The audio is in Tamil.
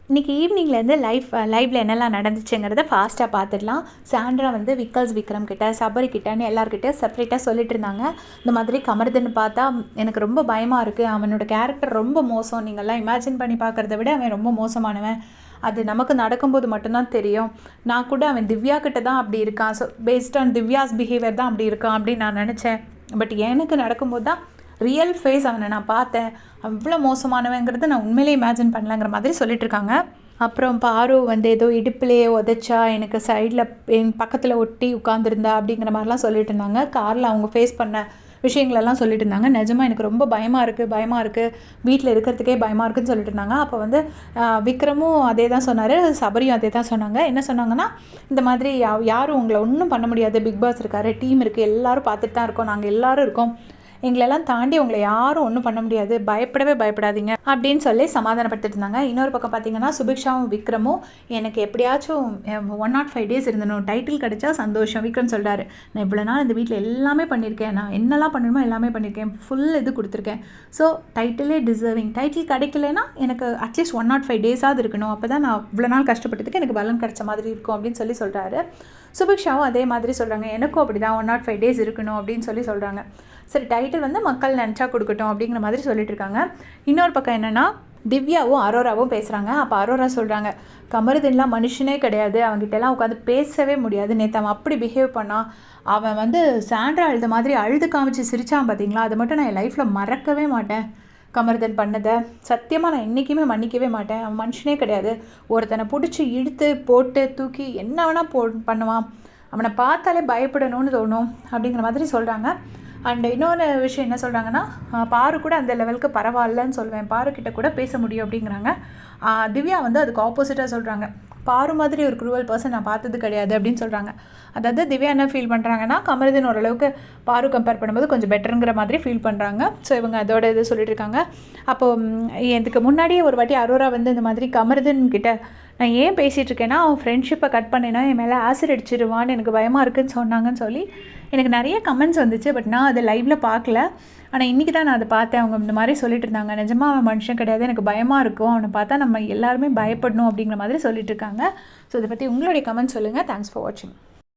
இன்றைக்கி ஈவினிங்லேருந்து லைவில் என்னெல்லாம் நடந்துச்சுங்கிறத ஃபாஸ்ட்டாக பார்த்துடலாம். சாண்ட்ரா வந்து விக்ரம் கிட்ட, சபரி கிட்டன்னு எல்லார்கிட்டயும் செப்பரேட்டாக சொல்லிட்டு இருந்தாங்க. இந்த மாதிரி கமருதன்னு பார்த்தா எனக்கு ரொம்ப பயமாக இருக்குது, அவனோட கேரக்டர் ரொம்ப மோசம், நீங்கள்லாம் இமேஜின் பண்ணி பார்க்குறத விட அவன் ரொம்ப மோசமானவன், அது நமக்கு நடக்கும்போது மட்டும்தான் தெரியும். நான் கூட அவன் திவ்யா கிட்ட தான் அப்படி இருக்கான், so based on Divya's behaviour தான் அப்படி இருக்கான் அப்படின்னு நான் நினச்சேன். பட் எனக்கு நடக்கும்போது தான் ரியல் ஃபேஸ் அவனை நான் பார்த்தேன், அவ்வளோ மோசமானவங்கிறது நான் உண்மையிலே இமேஜின் பண்ணலங்கிற மாதிரி சொல்லிட்டு இருக்காங்க. அப்புறம் பாரு வந்து ஏதோ இடுப்புலையே உதச்சா, எனக்கு சைடில் என் பக்கத்தில் ஒட்டி உட்காந்துருந்தா அப்படிங்கிற மாதிரிலாம் சொல்லிட்டு இருந்தாங்க. காரில் அவங்க ஃபேஸ் பண்ண விஷயங்களெல்லாம் சொல்லிட்டு இருந்தாங்க. நிஜமாக எனக்கு ரொம்ப பயமாக இருக்குது, வீட்டில் இருக்கிறதுக்கே பயமாக இருக்குதுன்னு சொல்லிட்டு இருந்தாங்க. அப்போ வந்து விக்ரமும் அதே தான் சொன்னார், சபரியும் அதே தான் சொன்னாங்க. என்ன சொன்னாங்கன்னா, இந்த மாதிரி யாரும் உங்களை ஒன்றும் பண்ண முடியாது, பிக் பாஸ் இருக்காரு, டீம் இருக்குது, எல்லோரும் பார்த்துட்டு தான் இருக்கோம், நாங்கள் எல்லோரும் இருக்கோம், எங்களெல்லாம் தாண்டி உங்களை யாரும் ஒன்றும் பண்ண முடியாது, பயப்படாதீங்க அப்படின்னு சொல்லி சமாதானப்படுத்திட்டு இருந்தாங்க. இன்னொரு பக்கம் பார்த்தீங்கன்னா, சுபிக்ஷாவும் விக்ரமும் எனக்கு எப்படியாச்சும் 105 days இருந்தணும், டைட்டில் கிடைச்சா சந்தோஷம். விக்ரம் சொல்கிறாரு, நான் இவ்வளோ நாள் இந்த வீட்டில் எல்லாமே பண்ணியிருக்கேன், நான் என்னெல்லாம் பண்ணணுமோ எல்லாமே பண்ணியிருக்கேன், ஃபுல் இது கொடுத்துருக்கேன், ஸோ டைட்டிலே டிசர்விங், டைட்டில் கிடைக்கலனா எனக்கு அட்லீஸ்ட் 105 days இருக்கணும், அப்போ தான் நான் இவ்வளோ நாள் கஷ்டப்பட்டதுக்கு எனக்கு பலன் கிடைச்ச மாதிரி இருக்கும் அப்படின்னு சொல்லி சொல்கிறாரு. சுபிக்ஷாவும் அதே மாதிரி சொல்கிறாங்க, எனக்கும் அப்படி தான் 105 days இருக்கணும் அப்படின்னு சொல்லி சொல்கிறாங்க. சரி, டைட்டில் வந்து மக்கள் நினச்சா கொடுக்கட்டும் அப்படிங்கிற மாதிரி சொல்லிட்டு இருக்காங்க. இன்னொரு பக்கம் என்னென்னா, திவ்யாவும் அரோராவும் பேசுகிறாங்க. அப்போ அரோரா சொல்கிறாங்க, கமருதன்லாம் மனுஷனே கிடையாது, அவங்ககிட்டலாம் உட்காந்து பேசவே முடியாது, நேற்று அவன் அப்படி பிஹேவ் பண்ணான், அவன் வந்து சாண்ட்ரா அழுத மாதிரி அழுது காமிச்சு சிரிச்சான் பார்த்தீங்களா, அதை மட்டும் நான் என் லைஃப்பில் மறக்கவே மாட்டேன், கமருதன் பண்ணதை சத்தியமாக நான் என்றைக்குமே மன்னிக்கவே மாட்டேன், அவன் மனுஷனே கிடையாது, ஒருத்தனை பிடிச்சி இழுத்து போட்டு தூக்கி என்ன வேணால் பண்ணுவான், அவனை பார்த்தாலே பயப்படணும்னு தோணும் அப்படிங்கிற மாதிரி சொல்கிறாங்க. அண்ட் இன்னொரு விஷயம் என்ன சொல்கிறாங்கன்னா, பாரு கூட அந்த லெவலுக்கு பரவாயில்லன்னு சொல்லுவேன், பாருக்கிட்ட கூட பேச முடியும் அப்படிங்கிறாங்க. திவ்யா வந்து அதுக்கு ஆப்போசிட்டாக சொல்கிறாங்க, பாரு மாதிரி ஒரு க்ரூவல் பர்சன் நான் பார்த்தது கிடையாது அப்படின்னு சொல்கிறாங்க. அதாவது திவ்யா என்ன ஃபீல் பண்ணுறாங்கன்னா, கமருதன் ஓரளவுக்கு பாரு கம்பேர் பண்ணும்போது கொஞ்சம் பெட்டருங்கிற மாதிரி ஃபீல் பண்ணுறாங்க. ஸோ இவங்க அதோட இது சொல்லிட்டு இருக்காங்க. அப்போது இதுக்கு முன்னாடியே ஒரு வாட்டி அரோரா வந்து இந்த மாதிரி கமருதன் கிட்ட நான் ஏன் பேசிகிட்டு இருக்கேன்னா, அவன் ஃப்ரெண்ட்ஷிப்பை கட் பண்ணினா என் மேலே ஆசிட் அடிச்சிடுவான்னு எனக்கு பயமாக இருக்குதுன்னு சொன்னாங்கன்னு சொல்லி எனக்கு நிறைய கமெண்ட்ஸ் வந்துச்சு. பட் நான் அதை லைவில் பார்க்கல, ஆனால் இன்றைக்கி தான் நான் அதை பார்த்தேன். அவங்க இந்த மாதிரி சொல்லிட்டு இருந்தாங்க, நிஜமாக அவன் மனுஷன் கிடையாது, எனக்கு பயமாக இருக்கும், அவனை பார்த்தா நம்ம எல்லாருமே பயப்படணும் அப்படிங்கிற மாதிரி சொல்லிட்டு இருக்காங்க. ஸோ இதை பற்றி உங்களுடைய கமெண்ட் சொல்லுங்கள். தேங்க்ஸ் ஃபார் வாட்சிங்.